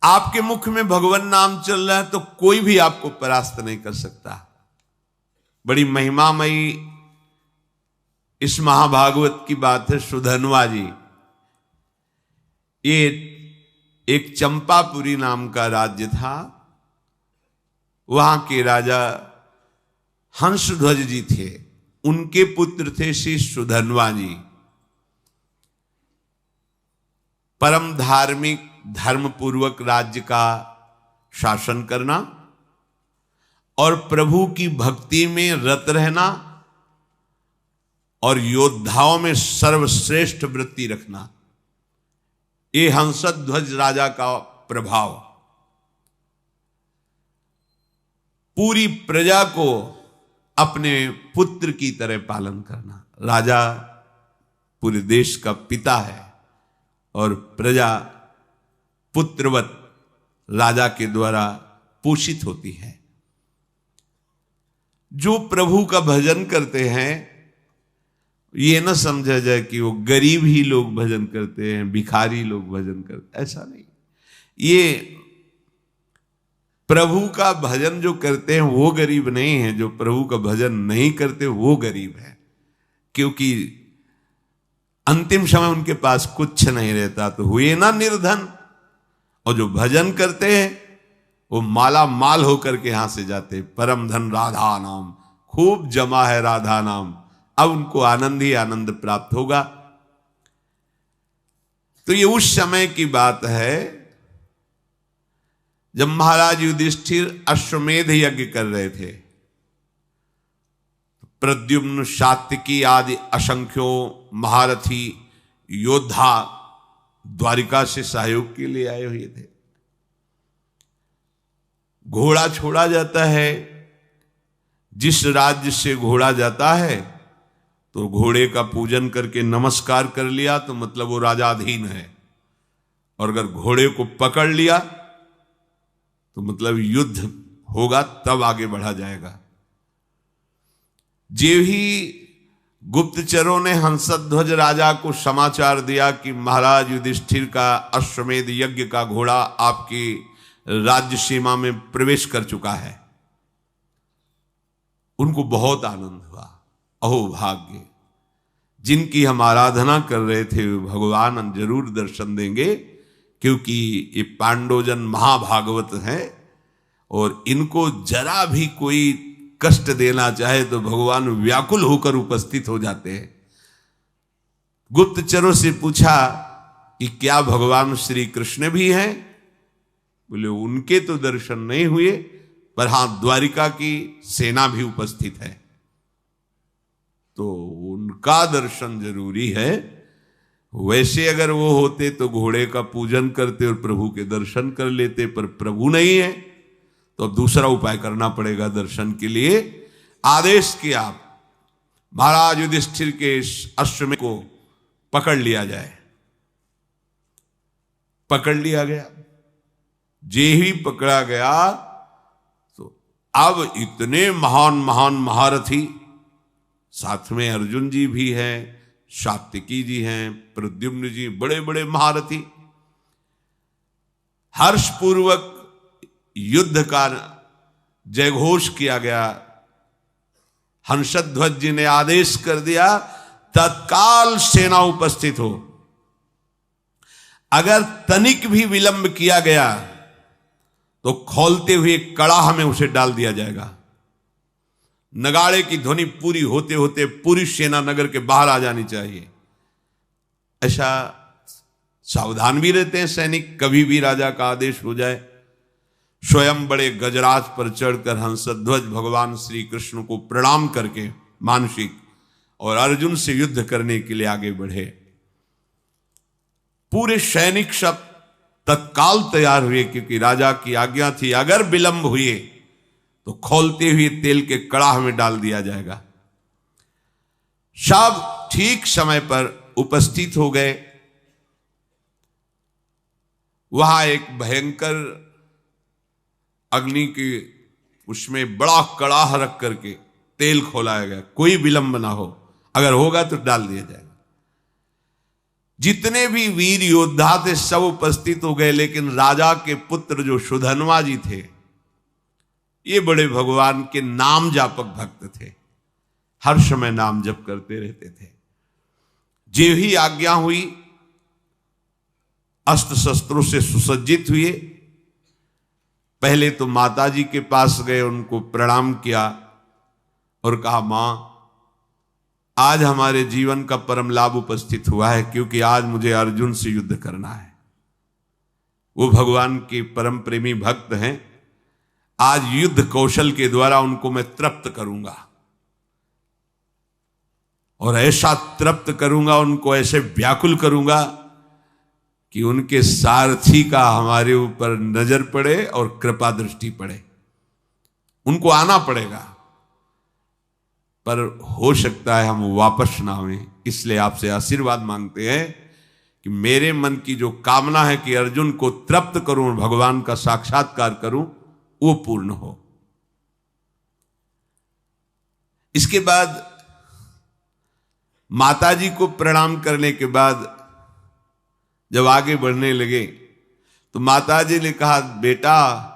आपके मुख में भगवान नाम चल रहा है तो कोई भी आपको परास्त नहीं कर सकता। बड़ी महिमामयी इस महाभागवत की बात है। सुधन्वा जी, ये एक चंपापुरी नाम का राज्य था। वहां के राजा हंसध्वज जी थे, उनके पुत्र थे श्री सुधन्वा जी। परम धार्मिक, धर्मपूर्वक राज्य का शासन करना और प्रभु की भक्ति में रत रहना और योद्धाओं में सर्वश्रेष्ठ वृत्ति रखना, ये हंसध्वज राजा का प्रभाव। पूरी प्रजा को अपने पुत्र की तरह पालन करना। राजा पूरे देश का पिता है और प्रजा पुत्रवत राजा के द्वारा पोषित होती है। जो प्रभु का भजन करते हैं, ये न समझा जाए कि वो गरीब ही लोग भजन करते हैं, भिखारी लोग भजन करते, ऐसा नहीं। ये प्रभु का भजन जो करते हैं वो गरीब नहीं है, जो प्रभु का भजन नहीं करते वो गरीब है। क्योंकि अंतिम समय उनके पास कुछ नहीं रहता, तो हुए ना निर्धन। और जो भजन करते हैं वो माला माल होकर के यहां से जाते। परम धन राधा नाम, खूब जमा है राधा नाम, अब उनको आनंद ही आनंद प्राप्त होगा। तो ये उस समय की बात है जब महाराज युधिष्ठिर अश्वमेध यज्ञ कर रहे थे। प्रद्युम्न, सात्विकी आदि असंख्यों महारथी योद्धा द्वारिका से सहयोग के लिए आए हुए थे। घोड़ा छोड़ा जाता है, जिस राज्य से घोड़ा जाता है तो घोड़े का पूजन करके नमस्कार कर लिया तो मतलब वो राजाधीन है, और अगर घोड़े को पकड़ लिया तो मतलब युद्ध होगा, तब आगे बढ़ा जाएगा। जे ही गुप्तचरों ने हंसध्वज राजा को समाचार दिया कि महाराज युधिष्ठिर का अश्वमेध यज्ञ का घोड़ा आपकी राज्य सीमा में प्रवेश कर चुका है, उनको बहुत आनंद हुआ। अहो भाग्य, जिनकी हम आराधना कर रहे थे भगवान जरूर दर्शन देंगे, क्योंकि ये पांडवजन महाभागवत हैं और इनको जरा भी कोई कष्ट देना चाहे तो भगवान व्याकुल होकर उपस्थित हो जाते हैं। गुप्तचरों से पूछा कि क्या भगवान श्री कृष्ण भी हैं? बोले उनके तो दर्शन नहीं हुए, पर हां द्वारिका की सेना भी उपस्थित है, तो उनका दर्शन जरूरी है। वैसे अगर वो होते तो घोड़े का पूजन करते और प्रभु के दर्शन कर लेते, पर प्रभु नहीं है तो अब दूसरा उपाय करना पड़ेगा दर्शन के लिए। आदेश किया महाराज युधिष्ठिर के अश्वमेध को पकड़ लिया जाए। पकड़ लिया गया। जे ही पकड़ा गया तो अब इतने महान महान महारथी, साथ में अर्जुन जी भी हैं, सात्विकी जी हैं, प्रद्युम्न जी, बड़े बड़े महारथी। हर्षपूर्वक युद्ध का जयघोष किया गया। हंसध्वज जी ने आदेश कर दिया तत्काल सेना उपस्थित हो। अगर तनिक भी विलंब किया गया तो खौलते हुए कड़ाह में उसे डाल दिया जाएगा। नगाड़े की ध्वनि पूरी होते होते पूरी सेना नगर के बाहर आ जानी चाहिए। ऐसा सावधान भी रहते हैं सैनिक, कभी भी राजा का आदेश हो जाए। स्वयं बड़े गजराज पर चढ़कर हंसध्वज भगवान श्री कृष्ण को प्रणाम करके मानसिक और अर्जुन से युद्ध करने के लिए आगे बढ़े। पूरे सैनिक सब तत्काल तैयार हुए, क्योंकि राजा की आज्ञा थी अगर विलंब हुए तो खौलते हुए तेल के कड़ाह में डाल दिया जाएगा। सब ठीक समय पर उपस्थित हो गए। वहां एक भयंकर अग्नि की उसमें बड़ा कड़ाह रख करके तेल खोलाया गया, कोई विलंब ना हो, अगर होगा तो डाल दिया जाएगा। जितने भी वीर योद्धा थे सब उपस्थित हो गए, लेकिन राजा के पुत्र जो सुधन्वा जी थे, ये बड़े भगवान के नाम जापक भक्त थे, हर समय नाम जप करते रहते थे। जे ही आज्ञा हुई, अस्त्र शस्त्रों से सुसज्जित हुए। पहले तो माता जी के पास गए, उनको प्रणाम किया और कहा, मां, आज हमारे जीवन का परम लाभ उपस्थित हुआ है, क्योंकि आज मुझे अर्जुन से युद्ध करना है। वो भगवान के परम प्रेमी भक्त हैं। आज युद्ध कौशल के द्वारा उनको मैं तृप्त करूंगा, और ऐसा तृप्त करूंगा, उनको ऐसे व्याकुल करूंगा कि उनके सारथी का हमारे ऊपर नजर पड़े और कृपा दृष्टि पड़े। उनको आना पड़ेगा, पर हो सकता है हम वापस ना आएं। इसलिए आपसे आशीर्वाद मांगते हैं कि मेरे मन की जो कामना है कि अर्जुन को तृप्त करूं और भगवान का साक्षात्कार करूं, वो पूर्ण हो। इसके बाद माताजी को प्रणाम करने के बाद जब आगे बढ़ने लगे तो माताजी ने कहा, बेटा,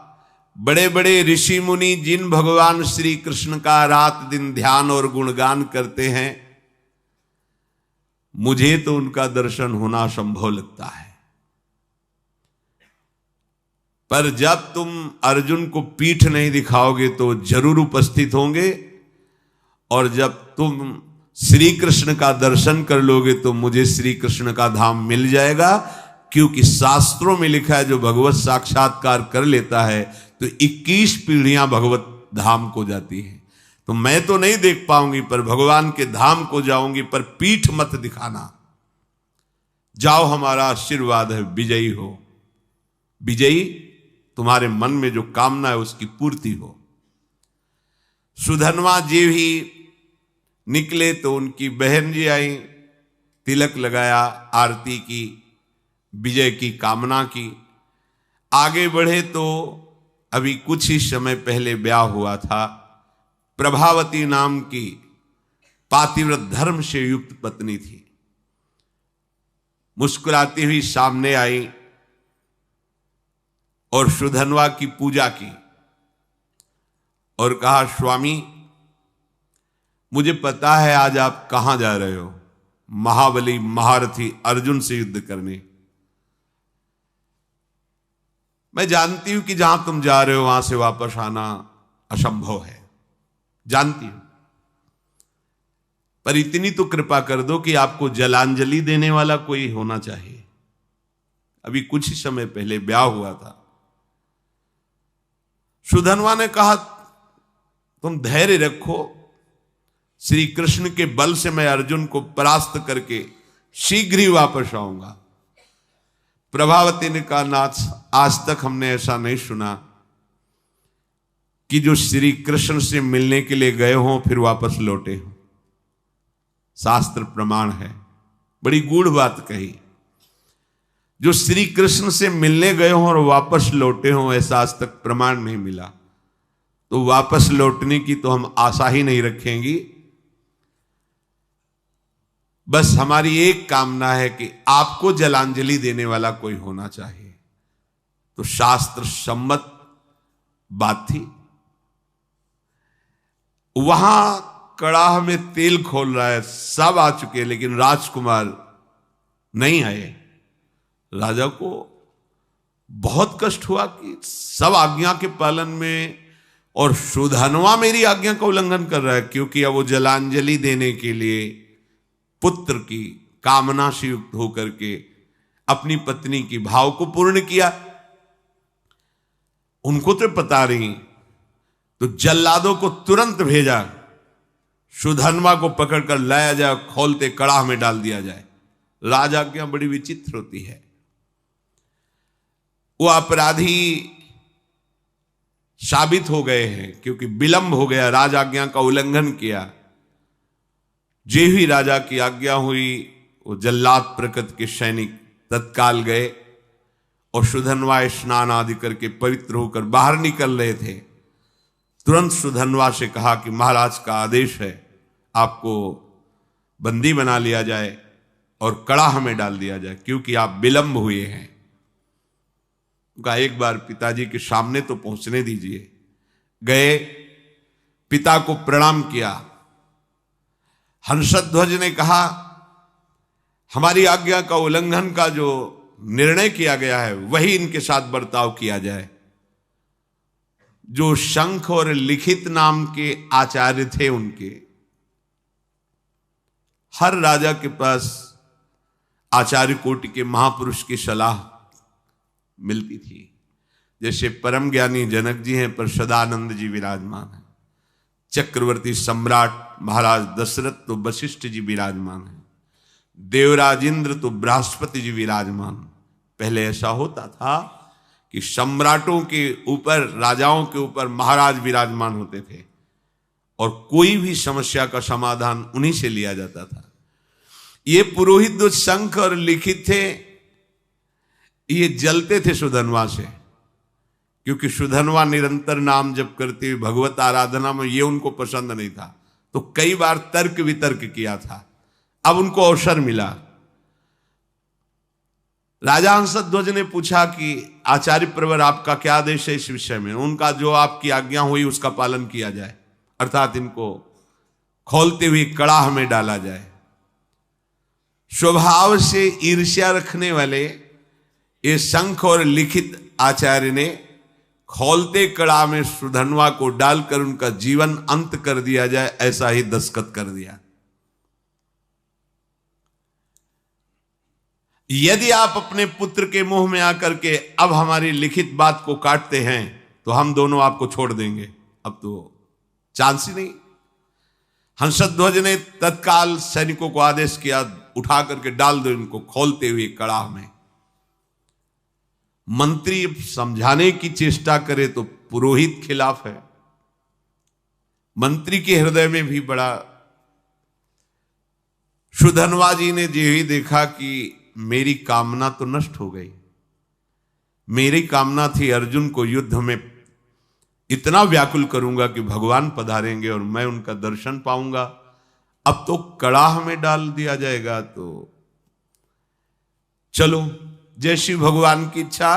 बड़े बड़े ऋषि मुनि जिन भगवान श्री कृष्ण का रात दिन ध्यान और गुणगान करते हैं, मुझे तो उनका दर्शन होना संभव लगता है। पर जब तुम अर्जुन को पीठ नहीं दिखाओगे तो जरूर उपस्थित होंगे, और जब तुम श्री कृष्ण का दर्शन कर लोगे तो मुझे श्री कृष्ण का धाम मिल जाएगा। क्योंकि शास्त्रों में लिखा है, जो भगवत साक्षात्कार कर लेता है तो 21 पीढ़ियां भगवत धाम को जाती है। तो मैं तो नहीं देख पाऊंगी, पर भगवान के धाम को जाऊंगी, पर पीठ मत दिखाना। जाओ, हमारा आशीर्वाद है, विजयी हो। विजयी, तुम्हारे मन में जो कामना है उसकी पूर्ति हो। सुधन्वा जी भी निकले तो उनकी बहन जी आई, तिलक लगाया, आरती की, विजय की कामना की। आगे बढ़े तो अभी कुछ ही समय पहले ब्याह हुआ था। प्रभावती नाम की पातिव्रत धर्म से युक्त पत्नी थी। मुस्कुराती हुई सामने आई और सुधन्वा की पूजा की और कहा, स्वामी, मुझे पता है आज आप कहां जा रहे हो, महाबली महारथी अर्जुन से युद्ध करने। मैं जानती हूं कि जहां तुम जा रहे हो वहां से वापस आना असंभव है, जानती हूं, पर इतनी तो कृपा कर दो कि आपको जलांजलि देने वाला कोई होना चाहिए। अभी कुछ ही समय पहले ब्याह हुआ था। सुधन्वा ने कहा, तुम धैर्य रखो, श्री कृष्ण के बल से मैं अर्जुन को परास्त करके शीघ्र ही वापस आऊंगा। प्रभावती ने कहा, नाथ, आज तक हमने ऐसा नहीं सुना कि जो श्री कृष्ण से मिलने के लिए गए हों फिर वापस लौटे हों। शास्त्र प्रमाण है, बड़ी गूढ़ बात कही। जो श्री कृष्ण से मिलने गए हों और वापस लौटे हों, ऐसा आज तक प्रमाण नहीं मिला। तो वापस लौटने की तो हम आशा ही नहीं रखेंगी। बस हमारी एक कामना है कि आपको जलांजलि देने वाला कोई होना चाहिए। तो शास्त्र सम्मत बात थी। वहां कड़ाह में तेल खोल रहा है, सब आ चुके, लेकिन राजकुमार नहीं आए। राजा को बहुत कष्ट हुआ कि सब आज्ञा के पालन में, और सुधन्वा मेरी आज्ञा का उल्लंघन कर रहा है, क्योंकि अब वो जलांजलि देने के लिए पुत्र की कामना से युक्त होकर के अपनी पत्नी की भाव को पूर्ण किया। उनको तो पता नहीं, तो जल्लादों को तुरंत भेजा, सुधन्वा को पकड़कर लाया जाए, खोलते कड़ाह में डाल दिया जाए। राजाज्ञा बड़ी विचित्र होती है। वो अपराधी साबित हो गए हैं, क्योंकि विलंब हो गया, राजाज्ञा का उल्लंघन किया। जे ही राजा की आज्ञा हुई, वो जल्लाद प्रकृति के सैनिक तत्काल गए और सुधन्वा स्नान आदि करके पवित्र होकर बाहर निकल रहे थे। तुरंत सुधन्वा से कहा कि महाराज का आदेश है, आपको बंदी बना लिया जाए। और कड़ाह में डाल दिया जाए, क्योंकि आप विलंब हुए हैं। उनका एक बार पिताजी के सामने तो पहुंचने दीजिए। गए, पिता को प्रणाम किया। हंसध्वज ने कहा, हमारी आज्ञा का उल्लंघन का जो निर्णय किया गया है वही इनके साथ बर्ताव किया जाए। जो शंख और लिखित नाम के आचार्य थे, उनके हर राजा के पास आचार्य कोटि के महापुरुष की सलाह मिलती थी। जैसे परम ज्ञानी जनक जी हैं, पर सदानंद जी विराजमान हैं। चक्रवर्ती सम्राट महाराज दशरथ तो वशिष्ठ जी विराजमान हैं। देवराज इंद्र तो बृहस्पति जी विराजमान। पहले ऐसा होता था कि सम्राटों के ऊपर, राजाओं के ऊपर महाराज विराजमान होते थे और कोई भी समस्या का समाधान उन्हीं से लिया जाता था। ये पुरोहित जो शंख और लिखित थे, ये जलते थे सुधनवा से, क्योंकि सुधनवा निरंतर नाम जप करते हुए भगवत आराधना में ये उनको पसंद नहीं था। तो कई बार तर्क वितर्क किया था। अब उनको अवसर मिला। राजा हंसध्वज ने पूछा कि आचार्य प्रवर, आपका क्या आदेश है इस विषय में? उनका जो आपकी आज्ञा हुई उसका पालन किया जाए, अर्थात इनको खोलते हुए कड़ाह में डाला जाए। स्वभाव से ईर्ष्या रखने वाले ये शंख और लिखित आचार्य ने खोलते कड़ाह में सुधनवा को डालकर उनका जीवन अंत कर दिया जाए, ऐसा ही दस्तखत कर दिया। यदि आप अपने पुत्र के मुंह में आकर के अब हमारी लिखित बात को काटते हैं तो हम दोनों आपको छोड़ देंगे। अब तो चांस ही नहीं। हंसध्वज ने तत्काल सैनिकों को आदेश किया, उठा करके डाल दो इनको खोलते हुए कड़ाह में। मंत्री समझाने की चेष्टा करे तो पुरोहित खिलाफ है। मंत्री के हृदय में भी बड़ा। सुधनवा जी ने जो ही देखा कि मेरी कामना तो नष्ट हो गई। मेरी कामना थी अर्जुन को युद्ध में इतना व्याकुल करूंगा कि भगवान पधारेंगे और मैं उनका दर्शन पाऊंगा। अब तो कड़ाह में डाल दिया जाएगा। तो चलो, जैसी भगवान की इच्छा।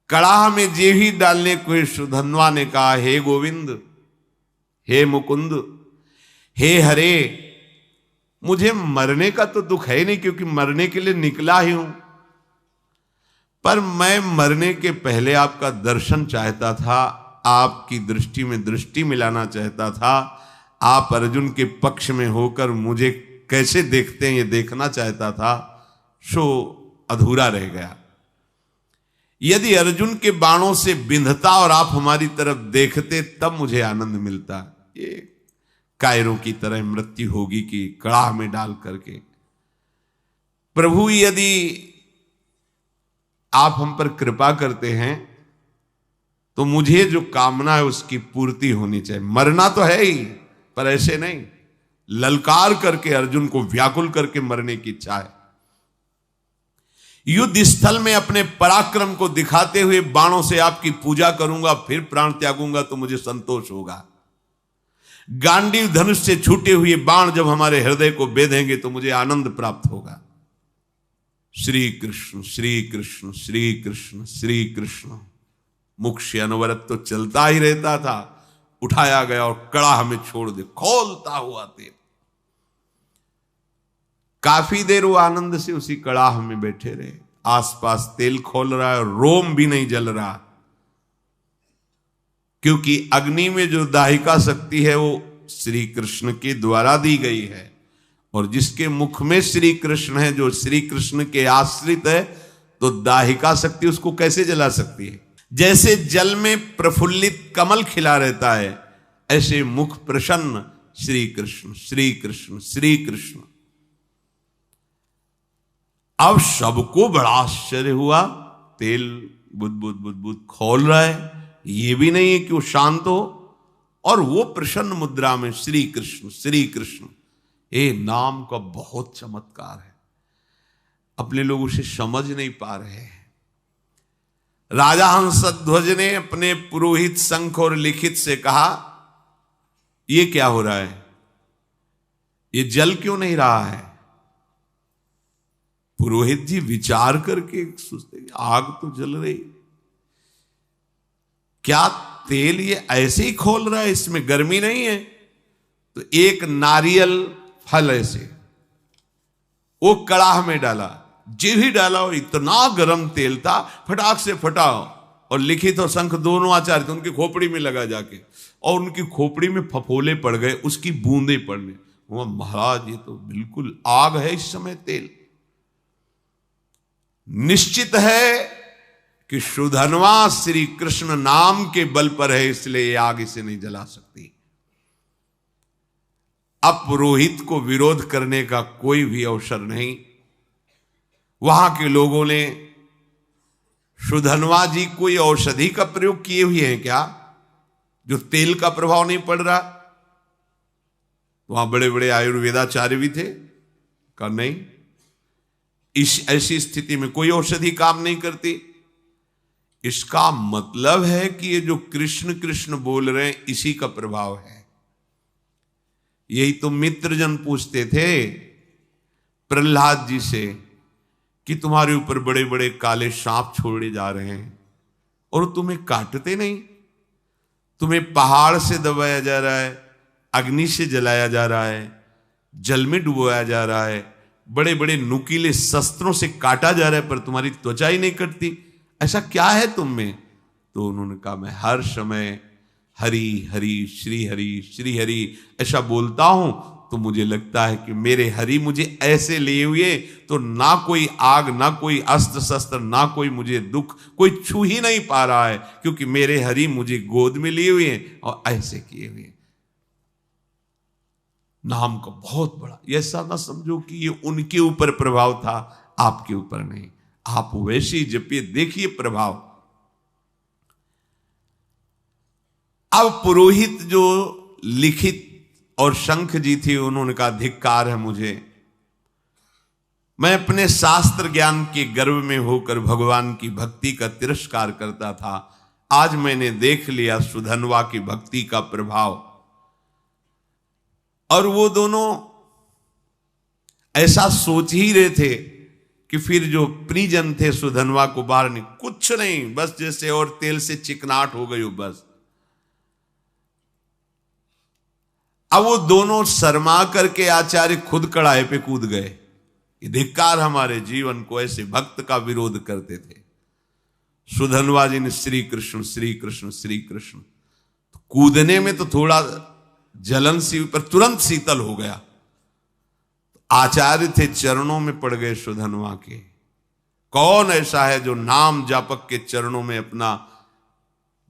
कड़ाह में जे ही डालने को सुधनवा ने कहा, हे गोविंद, हे मुकुंद, हे हरे, मुझे मरने का तो दुख है नहीं, क्योंकि मरने के लिए निकला ही हूं, पर मैं मरने के पहले आपका दर्शन चाहता था, आपकी दृष्टि में दृष्टि मिलाना चाहता था। आप अर्जुन के पक्ष में होकर मुझे कैसे देखते हैं ये देखना चाहता था, सो अधूरा रह गया। यदि अर्जुन के बाणों से बिंधता और आप हमारी तरफ देखते तब मुझे आनंद मिलता। ये कायरों की तरह मृत्यु होगी कि कड़ाह में डाल करके। प्रभु, यदि आप हम पर कृपा करते हैं तो मुझे जो कामना है उसकी पूर्ति होनी चाहिए। मरना तो है ही, पर ऐसे नहीं ललकार करके, अर्जुन को व्याकुल करके मरने की इच्छा है। युद्ध स्थल में अपने पराक्रम को दिखाते हुए बाणों से आपकी पूजा करूंगा, फिर प्राण त्यागूंगा तो मुझे संतोष होगा। गांडीव धनुष से छूटे हुए बाण जब हमारे हृदय को बेधेंगे तो मुझे आनंद प्राप्त होगा। श्री कृष्ण श्री कृष्ण श्री कृष्ण श्री कृष्ण। मुख से अनवरत तो चलता ही रहता था। उठाया गया और कड़ाह में छोड़ दे, खोलता हुआ तेल। काफी देर वो आनंद से उसी कड़ाह में बैठे रहे। आसपास तेल खोल रहा है, रोम भी नहीं जल रहा, क्योंकि अग्नि में जो दाहिका शक्ति है वो श्री कृष्ण के द्वारा दी गई है, और जिसके मुख में श्री कृष्ण है, जो श्री कृष्ण के आश्रित है, तो दाहिका शक्ति उसको कैसे जला सकती है? जैसे जल में प्रफुल्लित कमल खिला रहता है, ऐसे मुख प्रसन्न श्री कृष्ण श्री कृष्ण श्री कृष्ण। अब सबको बड़ा आश्चर्य हुआ। तेल बुदबुद बुदबुद खोल रहा है, ये भी नहीं है कि वो शांत हो, और वो प्रसन्न मुद्रा में श्री कृष्ण श्री कृष्ण। ये नाम का बहुत चमत्कार है, अपने लोग उसे समझ नहीं पा रहे हैं। राजा हंसध्वज ने अपने पुरोहित शंख और लिखित से कहा, ये क्या हो रहा है? ये जल क्यों नहीं रहा है? पुरोहित जी विचार करके सोचते आग तो जल रही, क्या तेल ये ऐसे ही खोल रहा है, इसमें गर्मी नहीं है? तो एक नारियल फल ऐसे वो कड़ाह में डाला, जो ही डाला वो इतना गर्म तेल था, फटाक से फटा, और लिखित और शंख दोनों आचार्य थे, उनकी खोपड़ी में लगा जाके, और उनकी खोपड़ी में फफोले पड़ गए, उसकी बूंदे पड़ने। वो महाराज ये तो बिल्कुल आग है इस समय तेल। निश्चित है कि सुधन्वा श्री कृष्ण नाम के बल पर है, इसलिए ये आग इसे नहीं जला सकती। अब पुरोहित को विरोध करने का कोई भी अवसर नहीं। वहां के लोगों ने सुधन्वा जी कोई औषधि का प्रयोग किए हुए हैं क्या, जो तेल का प्रभाव नहीं पड़ रहा? वहां बड़े बड़े आयुर्वेदाचार्य भी थे, कहा नहीं, इस ऐसी स्थिति में कोई औषधि काम नहीं करती। इसका मतलब है कि ये जो कृष्ण कृष्ण बोल रहे हैं इसी का प्रभाव है। यही तो मित्रजन पूछते थे प्रहलाद जी से कि तुम्हारे ऊपर बड़े बड़े काले सांप छोड़े जा रहे हैं और तुम्हें काटते नहीं, तुम्हें पहाड़ से दबाया जा रहा है, अग्नि से जलाया जा रहा है, जल में डुबोया जा रहा है, बड़े बड़े नुकीले शस्त्रों से काटा जा रहा है, पर तुम्हारी त्वचा ही नहीं कटती, ऐसा क्या है तुम में? तो उन्होंने कहा मैं हर समय हरि हरि श्री हरि ऐसा बोलता हूं, तो मुझे लगता है कि मेरे हरि मुझे ऐसे लिए हुए तो ना कोई आग, ना कोई अस्त्र शस्त्र, ना कोई मुझे दुख, कोई छू ही नहीं पा रहा है, क्योंकि मेरे हरि मुझे गोद में लिए हुए हैं और ऐसे किए हुए। नाम का बहुत बड़ा, ऐसा ना समझो कि ये उनके ऊपर प्रभाव था, आपके ऊपर नहीं। आप वैसे ही जपिए, देखिए प्रभाव। अब पुरोहित जो लिखित और शंख जी थी, उन्होंने कहा धिक्कार है मुझे, मैं अपने शास्त्र ज्ञान के गर्व में होकर भगवान की भक्ति का तिरस्कार करता था, आज मैंने देख लिया सुधन्वा की भक्ति का प्रभाव। और वो दोनों ऐसा सोच ही रहे थे कि फिर जो परिजन थे सुधन्वा को बाहर नहीं, कुछ नहीं, बस जैसे और तेल से चिकनाहट हो गई हो बस। अब वो दोनों शर्मा करके आचार्य खुद कड़ाहे पे कूद गए। ये धिक्कार हमारे जीवन को, ऐसे भक्त का विरोध करते थे। सुधन्वा जी ने श्री कृष्ण श्री कृष्ण श्री कृष्ण, तो कूदने में तो थोड़ा जलन सी, पर तुरंत शीतल हो गया। आचार्य थे चरणों में पड़ गए सुधन्वा के। कौन ऐसा है जो नाम जापक के चरणों में अपना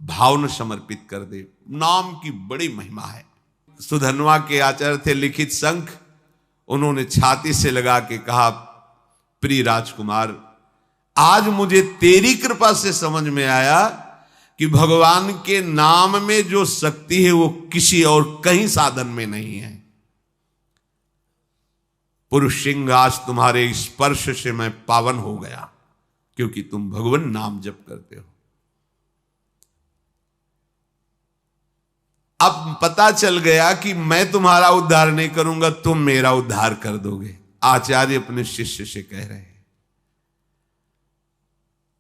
भावना समर्पित कर दे? नाम की बड़ी महिमा है। सुधन्वा के आचार्य थे लिखित शंख, उन्होंने छाती से लगा के कहा, प्रिय राजकुमार, आज मुझे तेरी कृपा से समझ में आया कि भगवान के नाम में जो शक्ति है वो किसी और कहीं साधन में नहीं है। पुरुष सिंह, आज तुम्हारे स्पर्श से मैं पावन हो गया, क्योंकि तुम भगवान नाम जप करते हो। अब पता चल गया कि मैं तुम्हारा उद्धार नहीं करूंगा, तुम मेरा उद्धार कर दोगे। आचार्य अपने शिष्य से कह रहे हैं,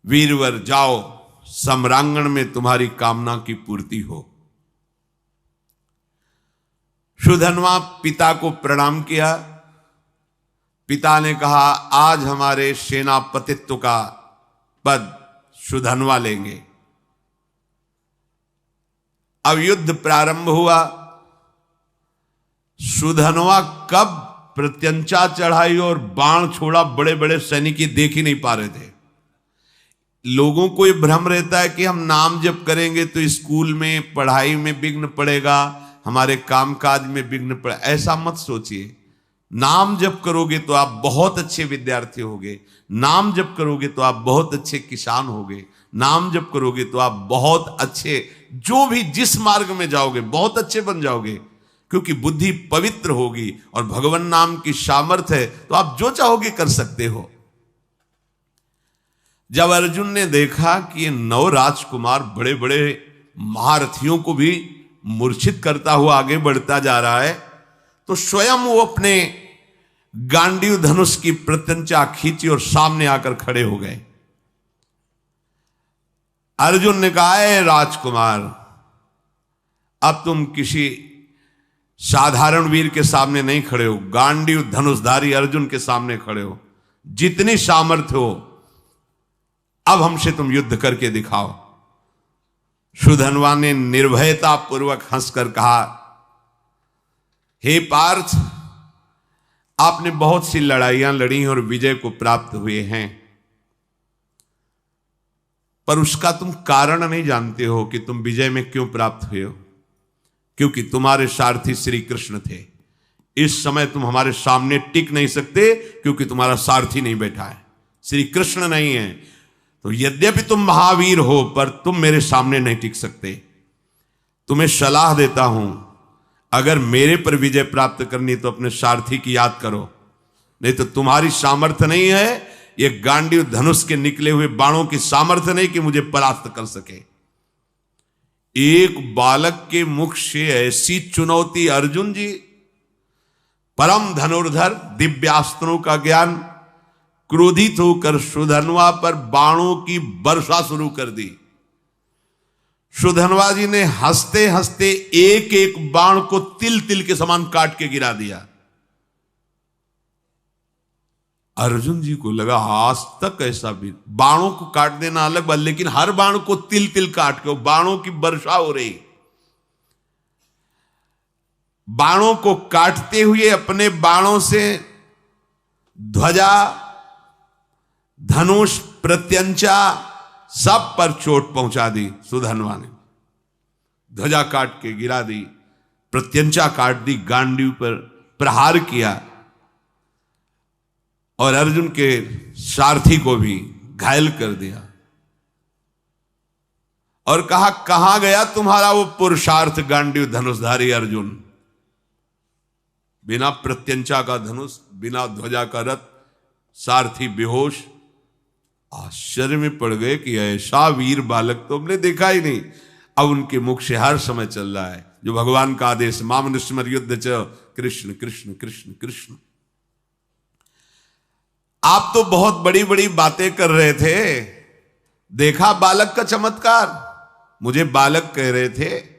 वीरवर जाओ, सम्रांगण में तुम्हारी कामना की पूर्ति हो। सुधन्वा पिता को प्रणाम किया। पिता ने कहा, आज हमारे सेनापतित्व का पद सुधन्वा लेंगे। अब युद्ध प्रारंभ हुआ। सुधन्वा कब प्रत्यंचा चढ़ाई और बाण छोड़ा, बड़े बड़े सैनिक देख ही नहीं पा रहे थे। लोगों को यह भ्रम रहता है कि हम नाम जप करेंगे तो स्कूल में पढ़ाई में विघ्न पड़ेगा, हमारे कामकाज में विघ्न पड़े। ऐसा मत सोचिए। नाम जप करोगे तो आप बहुत अच्छे विद्यार्थी होगे, नाम जप करोगे तो आप बहुत अच्छे किसान होगे, नाम जप करोगे तो आप बहुत अच्छे, जो भी जिस मार्ग में जाओगे बहुत अच्छे बन जाओगे, क्योंकि बुद्धि पवित्र होगी और भगवान नाम की सामर्थ्य है, तो आप जो चाहोगे कर सकते हो। जब अर्जुन ने देखा कि ये 9 राजकुमार बड़े बड़े महारथियों को भी मूर्छित करता हुआ आगे बढ़ता जा रहा है, तो स्वयं वो अपने गांडीव धनुष की प्रत्यंचा खींची और सामने आकर खड़े हो गए। अर्जुन ने कहा, है राजकुमार, अब तुम किसी साधारण वीर के सामने नहीं खड़े हो, गांडीव धनुषधारी अर्जुन के सामने खड़े हो। जितनी सामर्थ्य हो अब हमसे तुम युद्ध करके दिखाओ। सुधन्वा ने निर्भयता पूर्वक हंसकर कहा, हे पार्थ, आपने बहुत सी लड़ाइयां लड़ी और विजय को प्राप्त हुए हैं, पर उसका तुम कारण नहीं जानते हो कि तुम विजय में क्यों प्राप्त हुए हो। क्योंकि तुम्हारे सारथी श्री कृष्ण थे। इस समय तुम हमारे सामने टिक नहीं सकते क्योंकि तुम्हारा सारथी नहीं बैठा है, श्री कृष्ण नहीं है। तो यद्यपि तुम महावीर हो पर तुम मेरे सामने नहीं टिक सकते। तुम्हें सलाह देता हूं, अगर मेरे पर विजय प्राप्त करनी तो अपने सारथी की याद करो, नहीं तो तुम्हारी सामर्थ्य नहीं है, ये गांडीव धनुष के निकले हुए बाणों की सामर्थ्य नहीं कि मुझे परास्त कर सके। एक बालक के मुख से ऐसी चुनौती, अर्जुन जी परम धनुर्धर, दिव्यास्त्रों का ज्ञान, क्रोधित होकर सुधन्वा पर बाणों की वर्षा शुरू कर दी। सुधन्वा जी ने हंसते हंसते एक एक बाण को तिल तिल के समान काट के गिरा दिया। अर्जुन जी को लगा आज तक ऐसा भी, बाणों को काट देना अलग बात, लेकिन हर बाण को तिल तिल काट के बाणों की वर्षा हो रही। बाणों को काटते हुए अपने बाणों से ध्वजा, धनुष, प्रत्यंचा सब पर चोट पहुंचा दी। सुधन्वा ने ध्वजा काट के गिरा दी, प्रत्यंचा काट दी, गांडीव पर प्रहार किया और अर्जुन के सारथी को भी घायल कर दिया और कहा, कहां गया तुम्हारा वो पुरुषार्थ गांडीव धनुषधारी अर्जुन। बिना प्रत्यंचा का धनुष, बिना ध्वजा का रथ, सारथी बेहोश। आश्चर्य में पड़ गए कि ऐसा वीर बालक तो हमने देखा ही नहीं। अब उनके मुख से हर समय चल रहा है जो भगवान का आदेश, मामनुस्मर युद्ध च कृष्ण कृष्ण कृष्ण कृष्ण। आप तो बहुत बड़ी बड़ी बातें कर रहे थे, देखा बालक का चमत्कार, मुझे बालक कह रहे थे,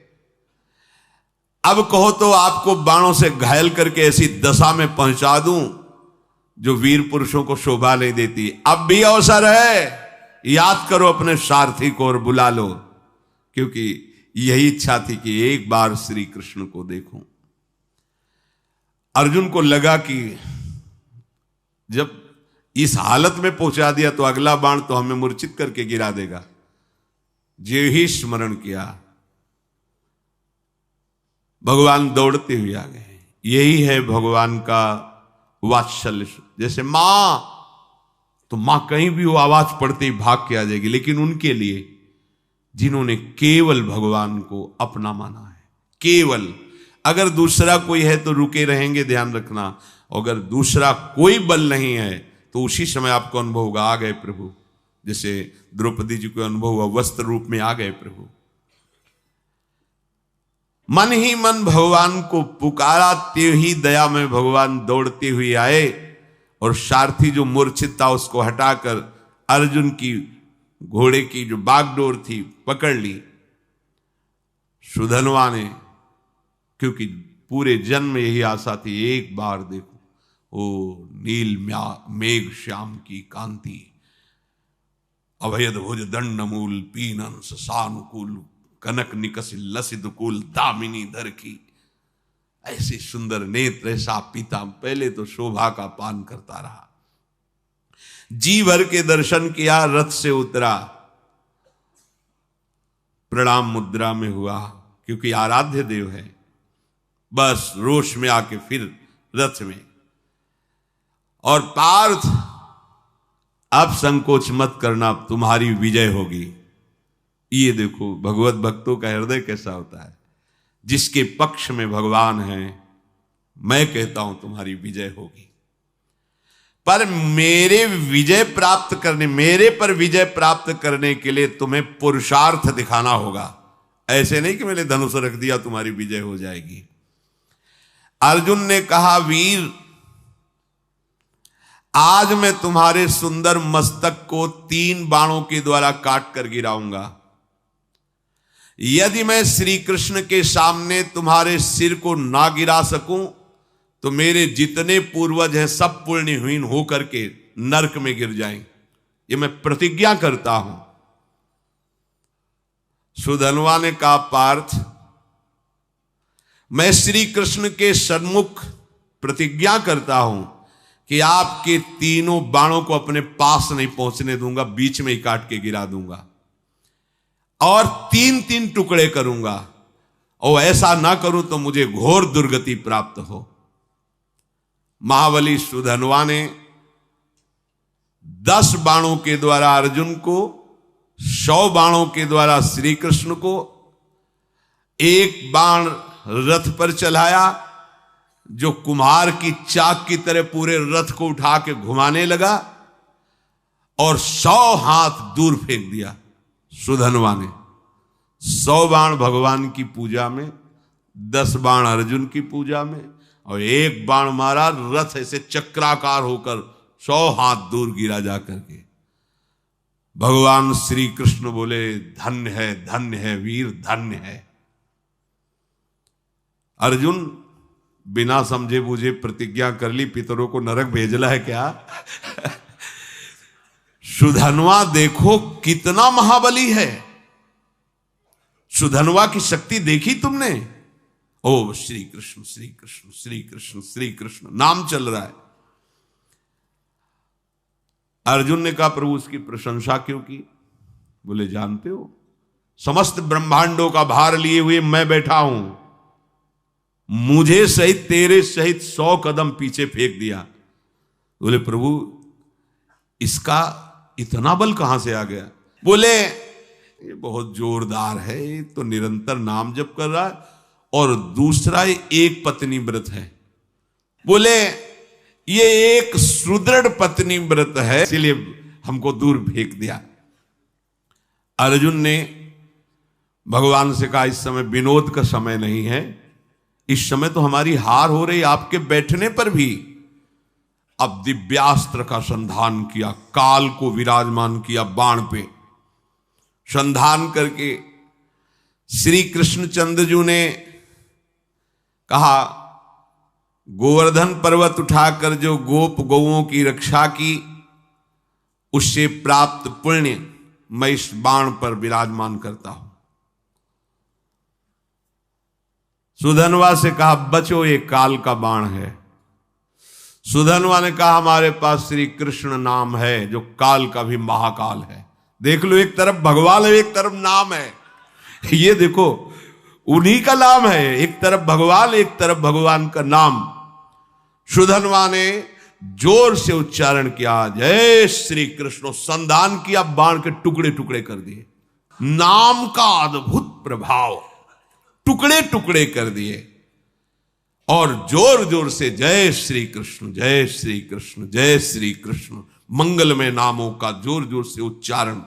अब कहो तो आपको बाणों से घायल करके ऐसी दशा में पहुंचा दूं जो वीर पुरुषों को शोभा नहीं देती। अब भी अवसर है, याद करो अपने सारथी को और बुला लो, क्योंकि यही इच्छा थी कि एक बार श्री कृष्ण को देखूं। अर्जुन को लगा कि जब इस हालत में पहुंचा दिया तो अगला बाण तो हमें मूर्छित करके गिरा देगा। जो ही स्मरण किया, भगवान दौड़ते हुए आ गए। यही है भगवान का वात्सल्य। जैसे मां, तो मां कहीं भी वो आवाज पड़ते ही भाग के आ जाएगी, लेकिन उनके लिए जिन्होंने केवल भगवान को अपना माना है, केवल, अगर दूसरा कोई है तो रुके रहेंगे, ध्यान रखना। अगर दूसरा कोई बल नहीं है तो उसी समय आपको अनुभव होगा, आ गए प्रभु। जैसे द्रौपदी जी को अनुभव हुआ, वस्त्र रूप में आ गए प्रभु। मन ही मन भगवान को पुकारा, ते ही दया में भगवान दौड़ते हुए आए और सारथी जो मूर्छित था उसको हटाकर अर्जुन की घोड़े की जो बागडोर थी पकड़ ली। सुधन्वा ने, क्योंकि पूरे जन्म में यही आशा थी, एक बार देखो ओ नील मेघ श्याम की कांति, अभयद भुज दंड मूल पीनन सानुकूल, कनक निकस लसित कुल दामिनी धर की। ऐसे सुंदर नेत्र, ऐसा पीता, पहले तो शोभा का पान करता रहा। जी भर के दर्शन किया, रथ से उतरा, प्रणाम मुद्रा में हुआ, क्योंकि आराध्य देव है। बस रोष में आके फिर रथ में, और पार्थ अब संकोच मत करना, तुम्हारी विजय होगी। ये देखो भगवत भक्तों का हृदय कैसा होता है। जिसके पक्ष में भगवान है, मैं कहता हूं तुम्हारी विजय होगी। पर मेरे पर विजय प्राप्त करने के लिए तुम्हें पुरुषार्थ दिखाना होगा। ऐसे नहीं कि मैंने धनुष रख दिया तुम्हारी विजय हो जाएगी। अर्जुन ने कहा, वीर आज मैं तुम्हारे सुंदर मस्तक को 3 बाणों के द्वारा काट कर गिराऊंगा। यदि मैं श्री कृष्ण के सामने तुम्हारे सिर को ना गिरा सकूं तो मेरे जितने पूर्वज हैं सब पुण्यहीन होकर के नरक में गिर जाएं। ये मैं प्रतिज्ञा करता हूं। सुधन्वा ने कहा, पार्थ मैं श्री कृष्ण के सन्मुख प्रतिज्ञा करता हूं कि आपके तीनों बाणों को अपने पास नहीं पहुंचने दूंगा, बीच में ही काट के गिरा दूंगा और 3-3 टुकड़े करूंगा, और ऐसा ना करूं तो मुझे घोर दुर्गति प्राप्त हो। महाबली सुधन्वा ने 10 बाणों के द्वारा अर्जुन को, 100 बाणों के द्वारा श्री कृष्ण को, 1 बाण रथ पर चलाया जो कुम्हार की चाक की तरह पूरे रथ को उठा के घुमाने लगा, और 100 हाथ दूर फेंक दिया सुधन्वा ने। 100 बाण भगवान की पूजा में, 10 बाण अर्जुन की पूजा में, और 1 बाण मारा, रथ ऐसे चक्राकार होकर 100 हाथ दूर गिरा जाकर के। भगवान श्री कृष्ण बोले, धन्य है वीर, धन्य है। अर्जुन बिना समझे बूझे प्रतिज्ञा कर ली, पितरों को नरक भेजना है क्या? सुधन्वा देखो कितना महाबली है। सुधन्वा की शक्ति देखी तुमने? ओ श्री कृष्ण श्री कृष्ण श्री कृष्ण श्री कृष्ण नाम चल रहा है। अर्जुन ने कहा, प्रभु उसकी प्रशंसा क्यों की? बोले, जानते हो समस्त ब्रह्मांडों का भार लिए हुए मैं बैठा हूं, मुझे सहित तेरे सहित 100 कदम पीछे फेंक दिया। बोले, प्रभु इसका इतना बल कहां से आ गया? बोले, ये बहुत जोरदार है, ये तो निरंतर नाम जप कर रहा है, और दूसरा ये एक पत्नी व्रत है। बोले, ये एक सुदृढ़ पत्नी व्रत है, इसलिए हमको दूर फेंक दिया। अर्जुन ने भगवान से कहा, इस समय विनोद का समय नहीं है, इस समय तो हमारी हार हो रही आपके बैठने पर भी। अब दिव्यास्त्र का संधान किया, काल को विराजमान किया बाण पे, संधान करके श्री कृष्णचंद्र ने कहा, गोवर्धन पर्वत उठाकर जो गोप गौओं की रक्षा की, उससे प्राप्त पुण्य मैं इस बाण पर विराजमान करता हूं। सुधन्वा से कहा, बचो ये काल का बाण है। सुधन्वा ने कहा, हमारे पास श्री कृष्ण नाम है जो काल का भी महाकाल है। देख लो, एक तरफ भगवान है, एक तरफ नाम है। ये देखो उन्हीं का नाम है, एक तरफ भगवान, एक तरफ भगवान का नाम। सुधन्वा ने जोर से उच्चारण किया, जय श्री कृष्ण, संधान किया, बाण के टुकड़े टुकड़े कर दिए। नाम का अद्भुत प्रभाव, टुकड़े टुकड़े कर दिए, और जोर जोर से जय श्री कृष्ण जय श्री कृष्ण जय श्री कृष्ण मंगलमय नामों का जोर जोर से उच्चारण।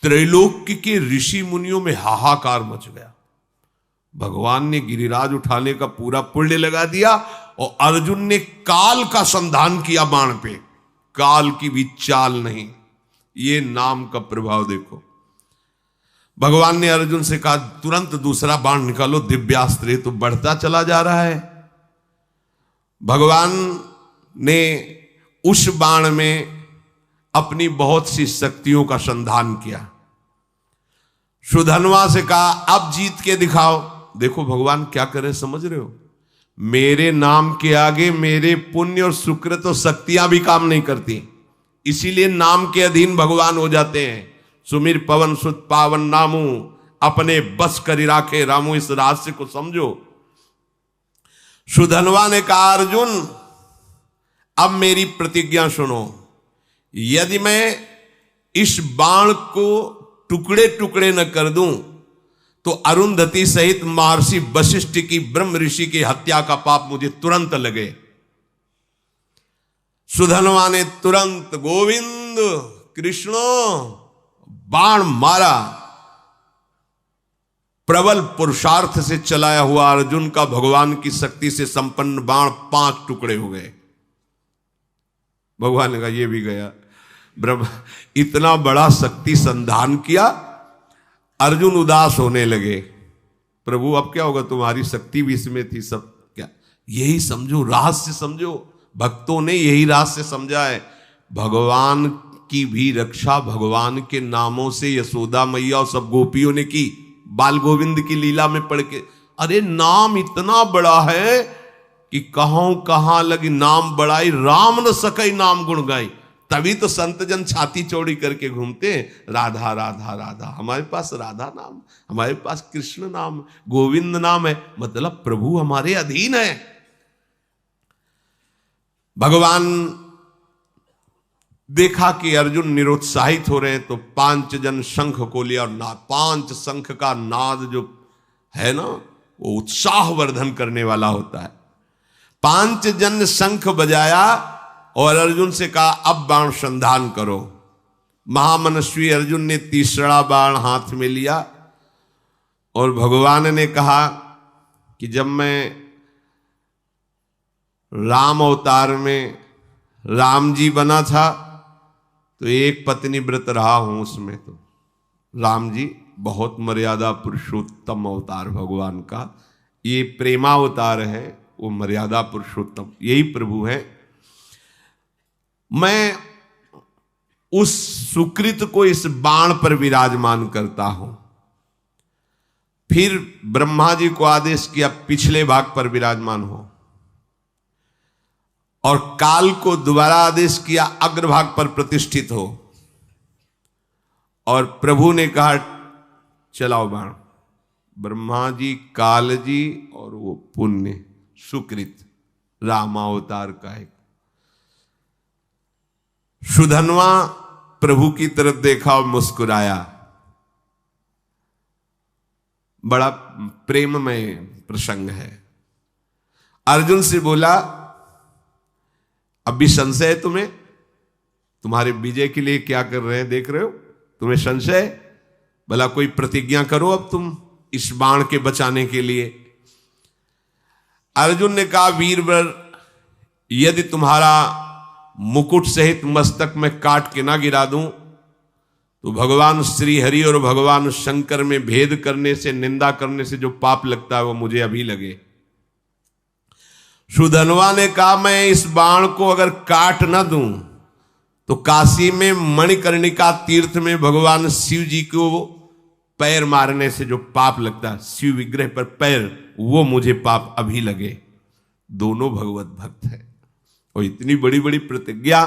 त्रैलोक्य के ऋषि मुनियों में हाहाकार मच गया। भगवान ने गिरिराज उठाने का पूरा पुण्य लगा दिया, और अर्जुन ने काल का संधान किया बाण पे, काल की भी चाल नहीं। ये नाम का प्रभाव देखो। भगवान ने अर्जुन से कहा, तुरंत दूसरा बाण निकालो, दिव्यास्त्र तो बढ़ता चला जा रहा है। भगवान ने उस बाण में अपनी बहुत सी शक्तियों का संधान किया। सुधन्वा से कहा, अब जीत के दिखाओ। देखो भगवान क्या करे, समझ रहे हो? मेरे नाम के आगे मेरे पुण्य और सुकृत और शक्तियां भी काम नहीं करती, इसीलिए नाम के अधीन भगवान हो जाते हैं। सुमिर पवन सुत पावन नामू, अपने बस करी राखे रामू। इस रहस्य को समझो। सुधन्वा ने कहा, अर्जुन अब मेरी प्रतिज्ञा सुनो, यदि मैं इस बाण को टुकड़े टुकड़े न कर दूं तो अरुंधति सहित महर्षि वशिष्ठ की ब्रह्म ऋषि की हत्या का पाप मुझे तुरंत लगे। सुधन्वा ने तुरंत गोविंद कृष्ण बाण मारा, प्रबल पुरुषार्थ से चलाया हुआ अर्जुन का भगवान की शक्ति से संपन्न बाण 5 टुकड़े हो गए। भगवान ने कहा ये भी गया। ब्रह्मा इतना बड़ा शक्ति संधान किया, अर्जुन उदास होने लगे। प्रभु अब क्या होगा, तुम्हारी शक्ति भी इसमें थी सब क्या। यही समझो, रहस्य समझो, भक्तों ने यही रहस्य समझा है। भगवान की भी रक्षा भगवान के नामों से यशोदा मैया और सब गोपियों ने की, बाल गोविंद की लीला में पढ़ के। अरे नाम इतना बड़ा है कि कहां लगी नाम बड़ाई, राम न सकई नाम गुण गाई। तभी तो संत जन छाती चौड़ी करके घूमते हैं, राधा राधा राधा। हमारे पास राधा नाम, हमारे पास कृष्ण नाम, गोविंद नाम है, मतलब प्रभु हमारे अधीन है। भगवान देखा कि अर्जुन निरुत्साहित हो रहे हैं तो 5 जन शंख को लिया, और 5 शंख का नाद जो है ना वो उत्साह वर्धन करने वाला होता है। 5 जन शंख बजाया और अर्जुन से कहा अब बाण संधान करो। महामनस्वी अर्जुन ने तीसरा बाण हाथ में लिया और भगवान ने कहा कि जब मैं राम अवतार में राम जी बना था तो एक पत्नी व्रत रहा हूं, उसमें तो राम जी बहुत मर्यादा पुरुषोत्तम अवतार भगवान का, ये प्रेमावतार है, वो मर्यादा पुरुषोत्तम यही प्रभु है। मैं उस सुकृत को इस बाण पर विराजमान करता हूं। फिर ब्रह्मा जी को आदेश किया पिछले भाग पर विराजमान हो, और काल को दोबारा आदेश किया अग्रभाग पर प्रतिष्ठित हो, और प्रभु ने कहा चलाओ बाण। ब्रह्मा जी, काल जी और वो पुण्य सुकृत रामावतार का एक सुधन्वा प्रभु की तरफ देखा और मुस्कुराया। बड़ा प्रेममय प्रसंग है। अर्जुन से बोला अब भी संशय है तुम्हें, तुम्हारे विजय के लिए क्या कर रहे हैं देख रहे हो, तुम्हें संशय, भला कोई प्रतिज्ञा करो अब तुम इस बाण के बचाने के लिए। अर्जुन ने कहा वीरवर, यदि तुम्हारा मुकुट सहित मस्तक में काट के ना गिरा दूं तो भगवान श्री हरि और भगवान शंकर में भेद करने से, निंदा करने से जो पाप लगता है वो मुझे अभी लगे। सुधनवा ने कहा मैं इस बाण को अगर काट ना दूं तो काशी में मणिकर्णिका तीर्थ में भगवान शिव जी को पैर मारने से जो पाप लगता है, शिव विग्रह पर पैर, वो मुझे पाप अभी लगे। दोनों भगवत भक्त है और इतनी बड़ी बड़ी प्रतिज्ञा।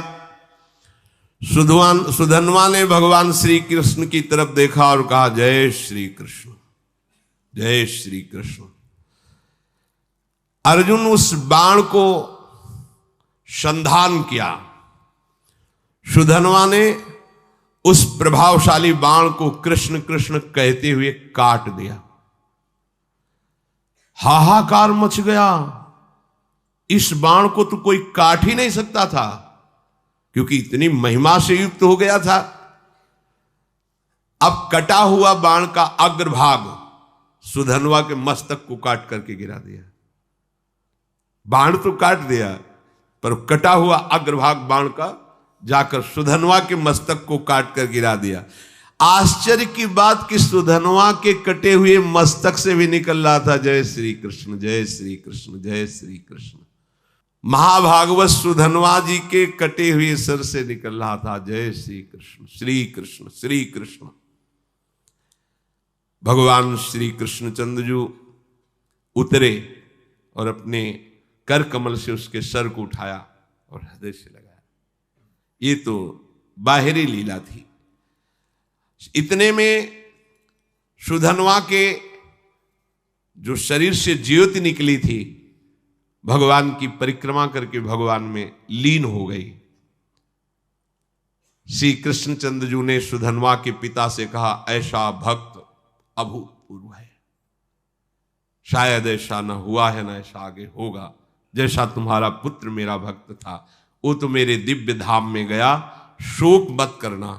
सुधनवा ने भगवान श्री कृष्ण की तरफ देखा और कहा जय श्री कृष्ण, जय श्री कृष्ण। अर्जुन उस बाण को संधान किया। सुधनवा ने उस प्रभावशाली बाण को कृष्ण कृष्ण कहते हुए काट दिया। हाहाकार मच गया। इस बाण को तो कोई काट ही नहीं सकता था क्योंकि इतनी महिमा से युक्त हो गया था। अब कटा हुआ बाण का अग्रभाग सुधनवा के मस्तक को काट करके गिरा दिया। बाण तो काट दिया पर कटा हुआ अग्रभाग बाण का जाकर सुधनवा के मस्तक को काट कर गिरा दिया। आश्चर्य की बात कि सुधनवा के कटे हुए मस्तक से भी निकल रहा था जय श्री कृष्ण, जय श्री कृष्ण, जय श्री कृष्ण। महाभागवत सुधनवा जी के कटे हुए सिर से निकल रहा था जय श्री कृष्ण, श्री कृष्ण, श्री कृष्ण। भगवान श्री कृष्णचंद्र जी उतरे और अपने कर कमल से उसके सर को उठाया और हृदय से लगाया। ये तो बाहरी लीला थी। इतने में सुधनवा के जो शरीर से ज्योति निकली थी भगवान की परिक्रमा करके भगवान में लीन हो गई। श्री कृष्णचंद्र जी ने सुधनवा के पिता से कहा ऐसा भक्त अभूतपूर्व है, शायद ऐसा न हुआ है, न ऐसा आगे होगा। जैसा तुम्हारा पुत्र मेरा भक्त था वो तो मेरे दिव्य धाम में गया। शोक मत करना,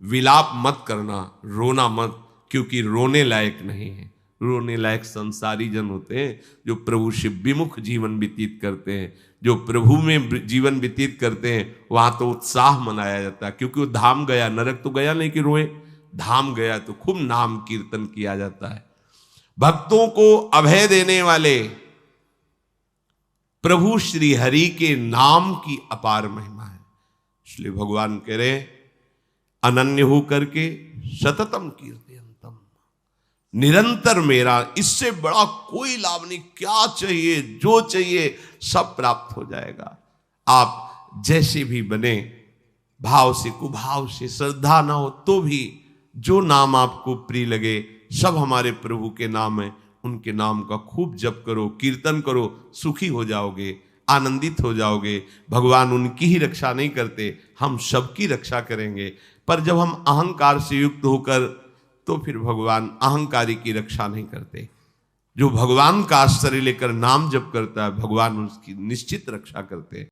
विलाप मत करना, रोना मत, क्योंकि रोने लायक नहीं है। रोने लायक संसारी जन होते हैं जो प्रभु से विमुख जीवन व्यतीत करते हैं। जो प्रभु में जीवन व्यतीत करते हैं वहां तो उत्साह मनाया जाता है, क्योंकि वो धाम गया, नरक तो गया नहीं कि रोए, धाम गया तो खूब नाम कीर्तन किया जाता है। भक्तों को अभय देने वाले प्रभु श्री हरि के नाम की अपार महिमा है। इसलिए भगवान कह रहे अनन्य हो करके सततम कीर्तयन्तम, निरंतर मेरा, इससे बड़ा कोई लाभ नहीं। क्या चाहिए, जो चाहिए सब प्राप्त हो जाएगा। आप जैसे भी बने, भाव से कुभाव से, श्रद्धा ना हो तो भी जो नाम आपको प्रिय लगे, सब हमारे प्रभु के नाम है, उनके नाम का खूब जप करो, कीर्तन करो, सुखी हो जाओगे, आनंदित हो जाओगे। भगवान उनकी ही रक्षा नहीं करते, हम सबकी रक्षा करेंगे। पर जब हम अहंकार से युक्त होकर, तो फिर भगवान अहंकारी की रक्षा नहीं करते। जो भगवान का आश्रय लेकर नाम जप करता है, भगवान उसकी निश्चित रक्षा करते हैं।